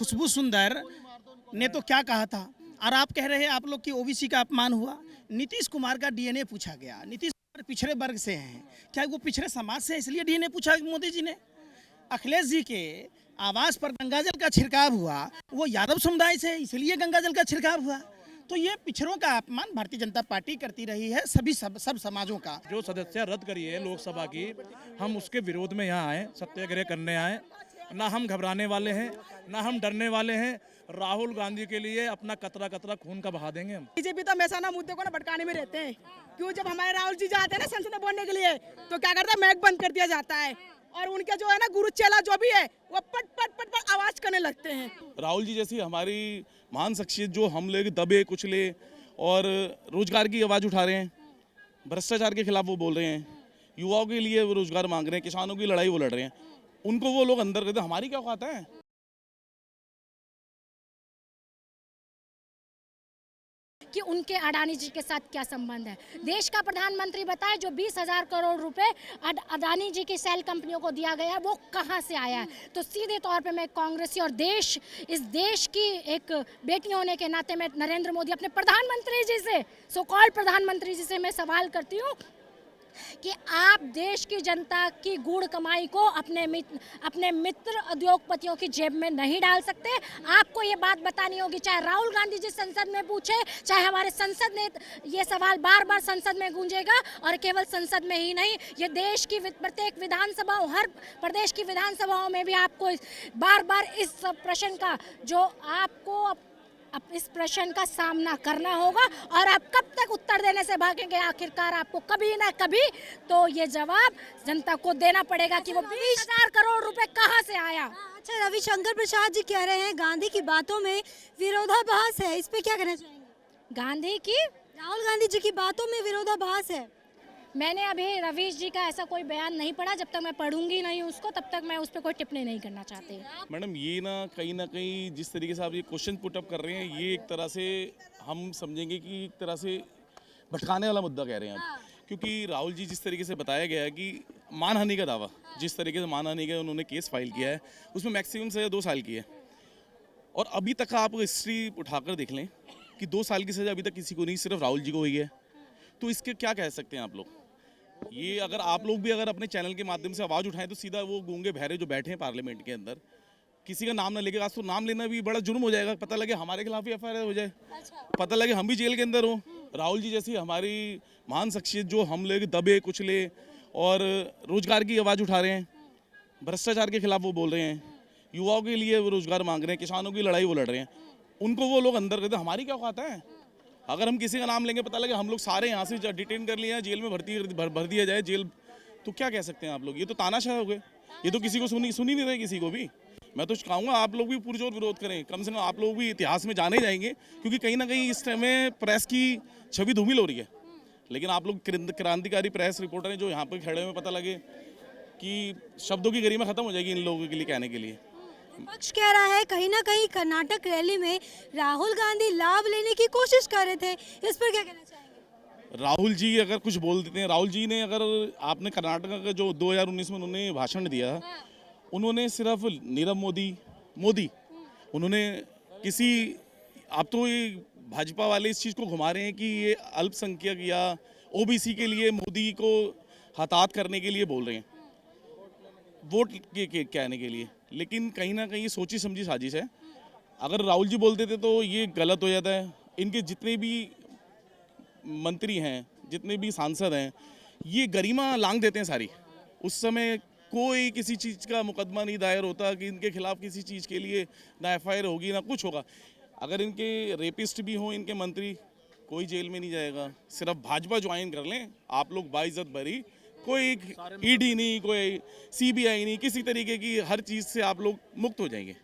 खुशबू सुंदर ने तो क्या कहा था, और आप कह रहे हैं आप लोग की ओबीसी का अपमान हुआ। नीतीश कुमार का डीएनए पूछा गया, नीतीश कुमार पिछड़े वर्ग से हैं, क्या वो पिछड़े समाज से, इसलिए डीएनए पूछा मोदी जी ने। अखिलेश जी के आवास पर गंगाजल का छिड़काव हुआ, वो यादव समुदाय से, इसलिए गंगाजल का छिड़काव हुआ। तो ये पिछड़ों का अपमान भारतीय जनता पार्टी करती रही है, सब समाजों का। जो सदस्य रद्द करी है लोकसभा की, हम उसके विरोध में यहाँ आए, सत्याग्रह करने आए। ना हम घबराने वाले हैं, ना हम डरने वाले हैं। राहुल गांधी के लिए अपना कतरा कतरा खून का बहा देंगे हम। बीजेपी तो हमेशा ना मुद्दे को ना भटकाने में रहते हैं। क्यों, जब हमारे राहुल जी जाते हैं ना संसद में बोलने के लिए, तो क्या करता है, माइक बंद कर दिया जाता है और उनके जो है ना गुरु चेला जो भी है वो पट पट पट पट आवाज करने लगते हैं। राहुल जी जैसी हमारी महान शख्सियत जो हम लोग दबे कुचले और रोजगार की आवाज़ उठा रहे हैं, भ्रष्टाचार के खिलाफ वो बोल रहे हैं, युवाओं के लिए वो रोजगार मांग रहे हैं, किसानों की लड़ाई वो लड़ रहे हैं, उनको वो लोग अंदर करते, हमारी क्या औकात है। कि उनके अडानी जी के साथ क्या संबंध है। देश का प्रधानमंत्री बताए जो 20,000 करोड़ रुपए अडानी जी की सेल कंपनियों को दिया गया है वो कहां से आया है। तो सीधे तौर पे मैं कांग्रेसी और इस देश की एक बेटी होने के नाते मैं नरेंद्र मोदी अपने प्रधानमंत्री जी से, सो कॉल्ड प्रधानमंत्री जी से मैं सवाल करती हूँ कि आप देश की जनता की गूढ़ कमाई को अपने मित्र उद्योगपतियों की जेब में नहीं डाल सकते। आपको ये बात बतानी होगी, चाहे राहुल गांधी जी संसद में पूछे, चाहे हमारे संसद ने ये सवाल बार बार संसद में गूंजेगा। और केवल संसद में ही नहीं, ये देश की प्रत्येक विधानसभाओं, हर प्रदेश की विधानसभाओं में भी आपको बार बार इस प्रश्न का अब इस प्रश्न का सामना करना होगा। और आप कब तक उत्तर देने से भागेंगे, आखिरकार आपको कभी ना कभी तो ये जवाब जनता को देना पड़ेगा कि वो 20,000 करोड़ रुपए कहां से आया। अच्छा, रविशंकर प्रसाद जी कह रहे हैं गांधी की बातों में विरोधाभास है, इस पे क्या कहना चाहेंगे। राहुल गांधी जी की बातों में विरोधाभास है। मैंने अभी रवीश जी का ऐसा कोई बयान नहीं पढ़ा, जब तक मैं पढ़ूंगी नहीं उसको तब तक मैं उस पर कोई टिप्पणी नहीं करना चाहती। मैडम ये ना कहीं जिस तरीके से आप ये क्वेश्चन पुट अप कर रहे हैं, ये एक तरह से हम समझेंगे कि एक तरह से भटकाने वाला मुद्दा कह रहे हैं आप। क्योंकि राहुल जी जिस तरीके से बताया गया है कि मानहानि का दावा, जिस तरीके से मानहानि का उन्होंने केस फाइल किया है, उसमें मैक्सिमम सज़ा 2 साल की है। और अभी तक आप हिस्ट्री उठाकर देख लें कि 2 साल की सज़ा अभी तक किसी को नहीं, सिर्फ राहुल जी को हुई है। तो इसके क्या कह सकते हैं आप लोग। ये अगर आप लोग भी अगर अपने चैनल के माध्यम से आवाज़ उठाएं तो सीधा वो गूंगे बहरे जो बैठे हैं पार्लियामेंट के अंदर, किसी का नाम ना लेके, आज तो नाम लेना भी बड़ा जुर्म हो जाएगा। पता लगे हमारे खिलाफ ही एफआईआर हो जाए, पता लगे हम भी जेल के अंदर हो। राहुल जी जैसी हमारी महान शख्सियत जो हम लोग दबे कुचले और रोजगार की आवाज़ उठा रहे हैं, भ्रष्टाचार के खिलाफ वो बोल रहे हैं, युवाओं के लिए वो रोजगार मांग रहे हैं, किसानों की लड़ाई वो लड़ रहे हैं, उनको वो लोग अंदर करते, हमारी क्या औकात है। अगर हम किसी का नाम लेंगे, पता लगे हम लोग सारे यहाँ से डिटेन कर लिए हैं, जेल में भर दिया जाए जेल, तो क्या कह सकते हैं आप लोग। ये तो तानाशाह हो गए, ये तो किसी को सुनी नहीं रहे किसी को भी। मैं तो कहूँगा आप लोग भी पुरजोर विरोध करें, कम से कम आप लोग भी इतिहास में जाने जाएंगे, क्योंकि कहीं ना कहीं इस समय प्रेस की छवि धूमिल हो रही है। लेकिन आप लोग क्रांतिकारी प्रेस रिपोर्टर हैं जो यहाँ पर खड़े हुए, पता लगे कि शब्दों की गरिमा खत्म हो जाएगी इन लोगों के लिए कहने के लिए। विपक्ष कह रहा है कहीं ना कहीं कर्नाटक रैली में राहुल गांधी लाभ लेने की कोशिश कर रहे थे, इस पर क्या कहना चाहेंगे। राहुल जी अगर कुछ बोल देते हैं, राहुल जी ने, अगर आपने कर्नाटक का जो 2019 में उन्होंने भाषण दिया, उन्होंने सिर्फ नीरव मोदी उन्होंने किसी, आप तो ये भाजपा वाले इस चीज़ को घुमा रहे हैं कि ये अल्पसंख्यक या ओबीसी के लिए मोदी को हताहत करने के लिए बोल रहे हैं, वोट के कहने के लिए। लेकिन कहीं ना कहीं सोची समझी साजिश है। अगर राहुल जी बोल देते तो ये गलत हो जाता है। इनके जितने भी मंत्री हैं, जितने भी सांसद हैं, ये गरिमा लांग देते हैं सारी। उस समय कोई किसी चीज़ का मुकदमा नहीं दायर होता कि इनके खिलाफ किसी चीज़ के लिए ना एफआईआर होगी ना कुछ होगा। अगर इनके रेपिस्ट भी हों इनके मंत्री, कोई जेल में नहीं जाएगा। सिर्फ भाजपा ज्वाइन कर लें आप लोग, बाइज्जत भरी, कोई ईडी नहीं, कोई सीबीआई नहीं, किसी तरीके की हर चीज़ से आप लोग मुक्त हो जाएंगे।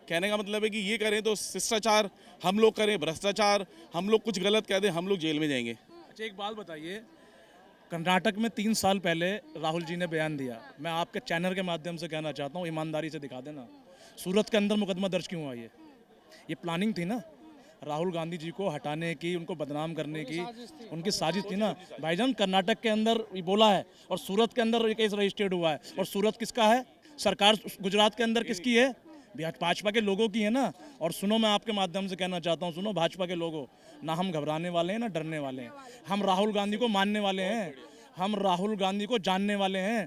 कहने का मतलब है कि ये करें तो शिष्टाचार हम लोग करें, भ्रष्टाचार हम लोग कुछ गलत कह दें, हम लोग जेल में जाएंगे। अच्छा, एक बात बताइए, कर्नाटक में 3 साल पहले राहुल जी ने बयान दिया, मैं आपके चैनल के माध्यम से कहना चाहता हूँ, ईमानदारी से दिखा देना, सूरत के अंदर मुकदमा दर्ज क्यों हुआ। ये प्लानिंग थी ना, राहुल गांधी जी को हटाने की, उनको बदनाम करने की उनकी साजिश थी ना भाईजान। कर्नाटक के अंदर ये बोला है और सूरत के अंदर ये केस रजिस्टर्ड हुआ है। और सूरत किसका है, सरकार गुजरात के अंदर किसकी है, भाजपा के लोगों की है ना। और सुनो, मैं आपके माध्यम से कहना चाहता हूँ, सुनो भाजपा के लोगों, ना हम घबराने वाले हैं ना डरने वाले हैं। हम राहुल गांधी को मानने वाले हैं, हम राहुल गांधी को जानने वाले हैं।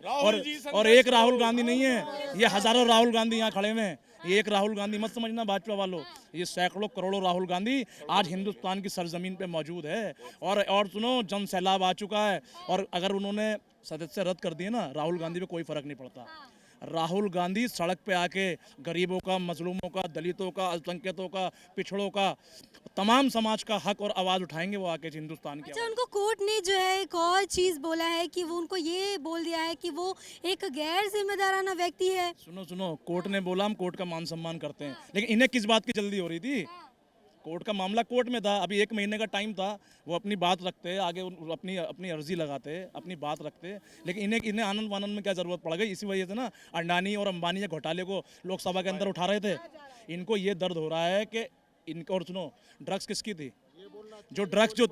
और एक राहुल गांधी नहीं है, ये हजारों राहुल गांधी यहाँ खड़े हुए हैं। ये एक राहुल गांधी मत समझना भाजपा वालों, ये सैकड़ों करोड़ों राहुल गांधी आज हिंदुस्तान की सरजमीन पे मौजूद है। और सुनो, जन सैलाब आ चुका है। और अगर उन्होंने सदस्य रद्द कर दिए ना, राहुल गांधी पे कोई फर्क नहीं पड़ता। राहुल गांधी सड़क पे आके गरीबों का, मजलूमों का, दलितों का, अल्पसंख्यकों का, पिछड़ों का, तमाम समाज का हक और आवाज़ उठाएंगे वो आके हिंदुस्तान की। अच्छा, उनको कोर्ट ने जो है एक और चीज़ बोला है कि वो उनको ये बोल दिया है कि वो एक गैर जिम्मेदाराना व्यक्ति है। सुनो, कोर्ट ने बोला, हम कोर्ट का मान सम्मान करते हैं, लेकिन इन्हें किस बात की जल्दी हो रही थी? कोर्ट का मामला कोर्ट में था, अभी 1 महीने का टाइम था, वो अपनी बात रखते आगे, अपनी अर्जी लगाते, अपनी बात रखते। लेकिन इन्हें आनंद वानंद में क्या जरूरत पड़ गई? इसी वजह से ना अडानी और अंबानी के घोटाले को लोकसभा के अंदर उठा रहे थे। इनको ये दर्द हो रहा है कि इनको, और सुनो, ड्रग्स किसकी थी? जो ड्रग्स जो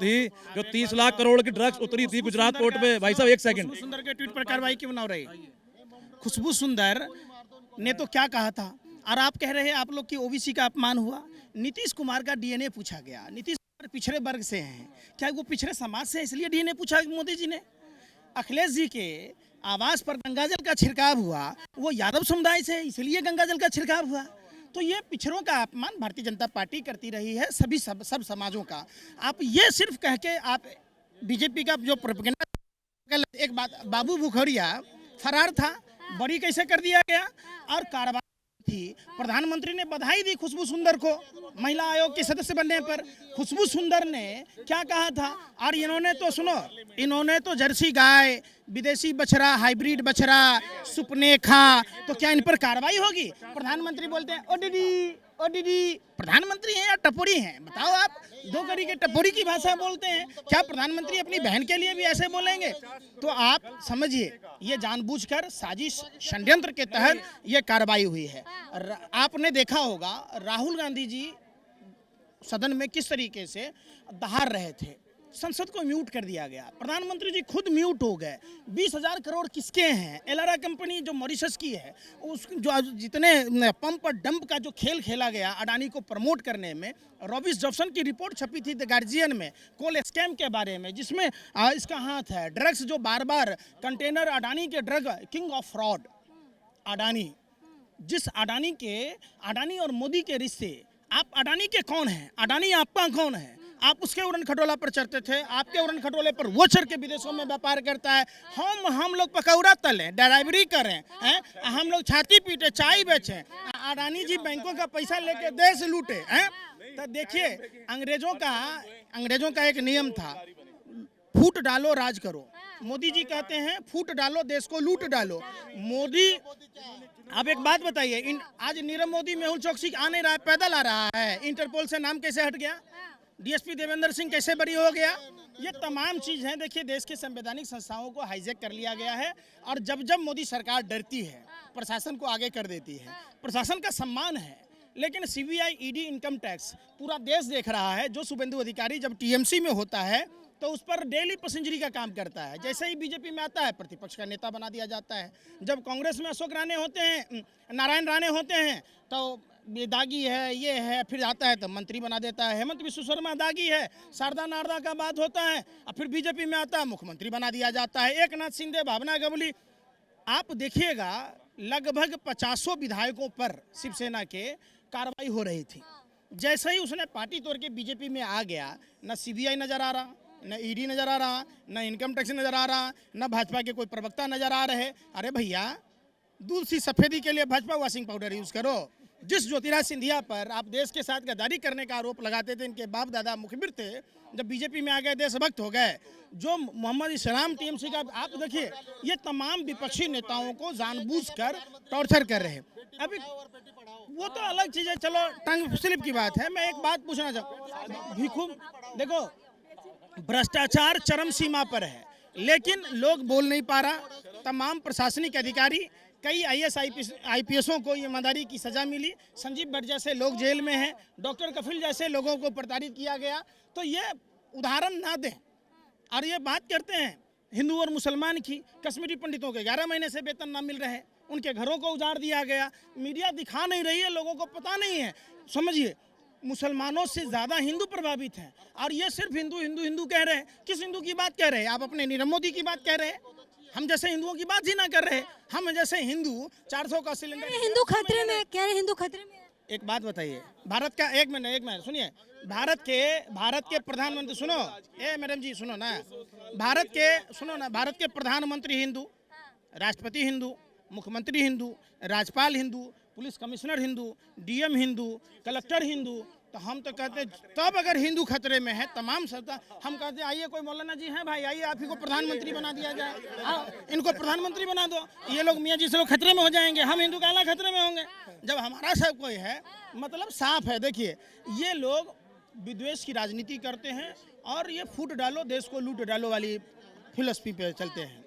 30 लाख करोड़ की ड्रग्स उतरी थी गुजरात पोर्ट पे। भाई साहब, 1 सेकंड। सुंदर के ट्वीट पर कार्रवाई क्यों ना हो रही? खुशबू सुंदर ने तो क्या कहा था, और आप कह रहे हैं आप लोग की ओबीसी का अपमान हुआ। नीतीश कुमार का डीएनए पूछा गया। नीतीश कुमार पिछड़े वर्ग से हैं, क्या वो पिछड़े समाज से, इसलिए डीएनए पूछा मोदी जी ने? अखिलेश जी के आवास पर गंगाजल का छिड़काव हुआ, वो यादव समुदाय से, इसलिए गंगाजल का छिड़काव हुआ। तो ये पिछड़ों का अपमान भारतीय जनता पार्टी करती रही है, सब समाजों का। आप ये सिर्फ कह के आप बीजेपी का जो प्रोपेगेंडा, एक बात, बाबू भुखरिया फरार था, बरी कैसे कर दिया गया, और कार्रवाई थी। प्रधानमंत्री ने बधाई दी खुशबू सुंदर को महिला आयोग के सदस्य बनने पर। खुशबू सुंदर ने क्या कहा था, और इन्होंने तो सुनो, इन्होंने तो जर्सी गाय, विदेशी बछड़ा, हाइब्रिड बछड़ा, सुपनेखा, तो क्या इन पर कार्रवाई होगी? प्रधानमंत्री बोलते हैं ओ दीदी। प्रधानमंत्री हैं या टपोरी हैं? बताओ आप, 2 कड़ी के टपोरी की भाषा बोलते हैं। क्या प्रधानमंत्री अपनी बहन के लिए भी ऐसे बोलेंगे? तो आप समझिए, ये जानबूझकर साजिश षड्यंत्र के तहत ये कार्रवाई हुई है। आपने देखा होगा राहुल गांधी जी सदन में किस तरीके से दहाड़ रहे थे, संसद को म्यूट कर दिया गया, प्रधानमंत्री जी खुद म्यूट हो गए। 20,000 करोड़ किसके हैं? एलारा कंपनी जो मॉरिशस की है, उस जो जितने पंप और डंप का जो खेल खेला गया अडानी को प्रमोट करने में, रॉबिस जॉनसन की रिपोर्ट छपी थी द गार्जियन में कोल स्कैम के बारे में, जिसमें इसका हाथ है। ड्रग्स जो बार बार कंटेनर, अडानी के drug king of fraud Adani, जिस अडानी और मोदी के रिश्ते, आप अडानी के कौन हैं? अडानी आपका कौन है? आप उसके उड़न खटोला पर चढ़ते थे, आपके उड़न खटोले पर वो चढ़ के विदेशों में व्यापार करता है। हम लोग पकौड़ा तलें, ड्राइवरी करें, हैं? हम लोग छाती पीटे, चाय बेचें, अडानी जी बैंकों का पैसा लेके देश लूटे हैं। तो देखिए, अंग्रेजों का एक नियम था, फूट डालो राज करो। मोदी जी कहते हैं फूट डालो देश को लूट डालो। मोदी, आप एक बात बताइए, आज नीरव मोदी मेहुल चौकसी आ नहीं रहा है, पैदल आ रहा है। इंटरपोल से नाम कैसे हट गया? डीएसपी देवेंद्र सिंह कैसे बरी हो गया? ये तमाम चीज़ हैं। देखिए, देश के संवैधानिक संस्थाओं को हाईजैक कर लिया गया है, और जब मोदी सरकार डरती है, प्रशासन को आगे कर देती है। प्रशासन का सम्मान है, लेकिन सीबीआई, ईडी, इनकम टैक्स पूरा देश देख रहा है। जो शुभेंदु अधिकारी जब टीएमसी में होता है तो उस पर डेली पैसेंजरी का काम करता है। जैसे ही बीजेपी में आता है, प्रतिपक्ष का नेता बना दिया जाता है। जब कांग्रेस में अशोक राणे होते हैं, नारायण राणे होते हैं, तो ये दागी है, ये है, फिर आता है तो मंत्री बना देता है। हेमंत विश्व शर्मा दागी है, शारदा नारदा का बात होता है, और फिर बीजेपी में आता है, मुख्यमंत्री बना दिया जाता है। एक नाथ शिंदे, भावना गवली, आप देखिएगा लगभग 50 विधायकों पर शिवसेना के कार्रवाई हो रही थी। जैसे ही उसने पार्टी तोड़ के बीजेपी में आ गया, न सीबीआई नजर आ रहा, न ईडी नजर आ रहा, न इनकम टैक्स नजर आ रहा, न भाजपा के कोई प्रवक्ता नजर आ रहे। अरे भैया, दूध सी सफेदी के लिए भाजपा वॉशिंग पाउडर यूज करो। जिस ज्योतिराज सिंधिया पर आप देश के साथ गद्दारी करने का आरोप लगाते थे, इनके बाप दादा मुखबिर थे, जब बीजेपी में आ गए देशभक्त हो गए। जो मोहम्मद इस्लाम टीएमसी का, आप देखिए, ये तमाम विपक्षी नेताओं को जानबूझकर टॉर्चर कर रहे हैं। अभी वो तो अलग चीज़ है, चलो टंग स्लिप की बात है। मैं एक बात पूछना चाहूँ, देखो, भ्रष्टाचार चरम सीमा पर है, लेकिन लोग बोल नहीं पा रहा। तमाम प्रशासनिक अधिकारी, कई आईएएस आईपीएसों को ईमानदारी की सजा मिली, संजीव भट्ट जैसे लोग जेल में हैं, डॉक्टर कफिल जैसे लोगों को प्रताड़ित किया गया। तो ये उदाहरण ना दें, और ये बात करते हैं हिंदू और मुसलमान की। कश्मीरी पंडितों के 11 महीने से वेतन ना मिल रहे, उनके घरों को उजाड़ दिया गया। मीडिया दिखा नहीं रही है, लोगों को पता नहीं है। समझिए, मुसलमानों से ज़्यादा हिंदू प्रभावित हैं और ये सिर्फ हिंदू हिंदू हिंदू कह रहे हैं। किस हिंदू की बात कह रहे हैं आप? अपने नीरव मोदी की बात कह रहे हैं। हम जैसे हिंदुओं की बात ही ना कर रहे। हम जैसे हिंदू 400 का सिलेंडर, हिंदू खतरे में, कह रहे हिंदू खतरे में है। एक बात बताइए, भारत का, एक मिनट सुनिए, भारत के प्रधानमंत्री, सुनो मैडम जी सुनो ना, भारत के प्रधानमंत्री हिंदू, राष्ट्रपति हिंदू, मुख्यमंत्री हिंदू, राज्यपाल Hindu, police commissioner Hindu, DM Hindu, collector Hindu. तो हम तो कहते हैं तब अगर हिंदू खतरे में है, तमाम सत्ता, हम कहते हैं आइए कोई मौलाना जी हैं भाई, आइए आप ही को प्रधानमंत्री बना दिया जाए, इनको प्रधानमंत्री बना दो, ये लोग मियाँ जी से लोग खतरे में हो जाएंगे, हम हिंदू काला खतरे में होंगे जब हमारा सब कोई है। मतलब साफ है। देखिए, ये लोग विद्वेष की राजनीति करते हैं और ये फूट डालो देश को लूट डालो वाली फिलॉसफी पे चलते हैं।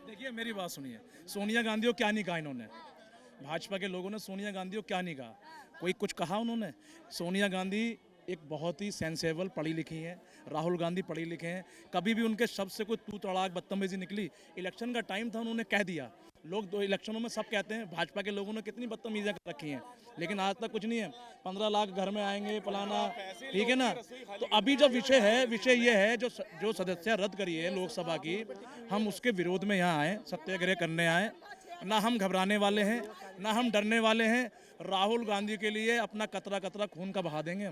देखिए मेरी बात सुनिए, सोनिया गांधी को क्या नहीं कहा इन्होंने? भाजपा के लोगों ने सोनिया गांधी को क्या नहीं कहा? कोई कुछ कहा उन्होंने? सोनिया गांधी एक बहुत ही सेंसेबल पढ़ी लिखी हैं, राहुल गांधी पढ़ी लिखे हैं। कभी भी उनके शब्द से कोई तू तड़ाक बदतमीजी निकली? इलेक्शन का टाइम था, उन्होंने कह दिया। लोग दो इलेक्शनों में सब कहते हैं भाजपा के लोगों ने कितनी बदतमीजियां कर रखी हैं, लेकिन आज तक कुछ नहीं है। 15 लाख घर में आएंगे फलाना, ठीक है ना। तो अभी जो विषय ये है, जो सदस्य रद्द करी है लोकसभा की, हम उसके विरोध में यहाँ आए, सत्याग्रह करने आए। ना हम घबराने वाले हैं, ना हम डरने वाले हैं। राहुल गांधी के लिए अपना कतरा कतरा खून का बहा देंगे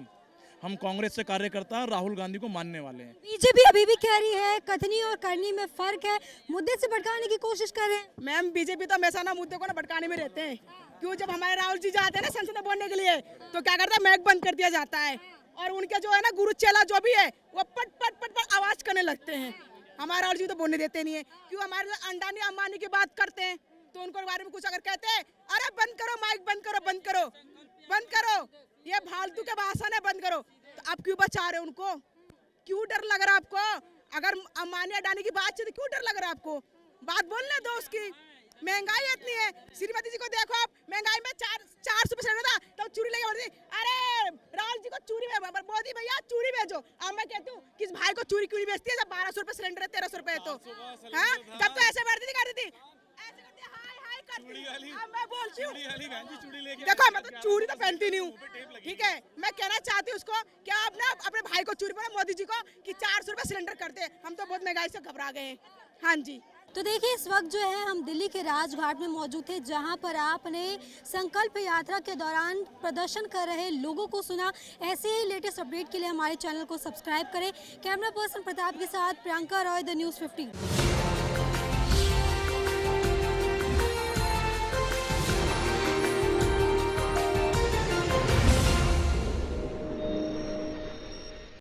हम कांग्रेस से कार्यकर्ता राहुल गांधी को मानने वाले हैं। बीजेपी अभी भी कह रही है कथनी और करनी में फर्क है, मुद्दे से भटकाने की कोशिश कर रहे हैं। मैम, बीजेपी तो हमेशा ना मुद्दे को ना भटकाने में रहते हैं। क्यों, जब हमारे राहुल जी जाते हैं ना संसद में बोलने के लिए, तो क्या करता है, माइक बंद कर दिया जाता है और उनके जो है ना गुरु चेला जो भी है वो पट पट पट पट आवाज करने लगते हैं। हमारे राहुल जी तो बोलने देते नहीं है। क्यों, हमारे अंडानी अंबानी की बात करते हैं तो उनको बारे में कुछ अगर कहते हैं, अरे बंद करो माइक, बंद करो बंद करो बंद करो, ये फालतू के भाषण है, बंद करो। तो आप क्यों बचा रहे हो उनको? क्यों डर लग रहा है आपको? अगर अंबानी अडानी की बात है तो क्यों डर लग रहा है आपको? बात बोलने दो उसकी। महंगाई इतनी है, श्रीमती जी को देखो आप, महंगाई में 400 रुपये था तब चूड़ी लेके बोलती, अरे राहुल जी को चूड़ी में मोदी भैया चूड़ी भेजो। अब मैं कहती हूँ किस भाई को चूड़ी क्यों नहीं बेचती है जब 1200 रुपये सिलेंडर है, 1300 रुपये है तो? हाँ, तब तो ऐसे करती थी ऐसे करती, हाय हाय करती। अब मैं बोलती हूँ, देखो मैं तो चूड़ी तो पहनती नहीं हूँ, ठीक है। मैं कहना चाहती हूँ उसको कि आप ना अपने भाई को चूड़ी पहना, मोदी जी को कि 400 रुपये सिलेंडर करते। हम तो बहुत महंगाई से घबरा गए हैं। हाँ जी। तो देखिए, इस वक्त जो है हम दिल्ली के राजघाट में मौजूद थे, जहां पर आपने संकल्प यात्रा के दौरान प्रदर्शन कर रहे लोगों को सुना। ऐसे ही लेटेस्ट अपडेट के लिए हमारे चैनल को सब्सक्राइब करें। कैमरा पर्सन प्रताप के साथ प्रियंका रॉय, द न्यूज़ 15।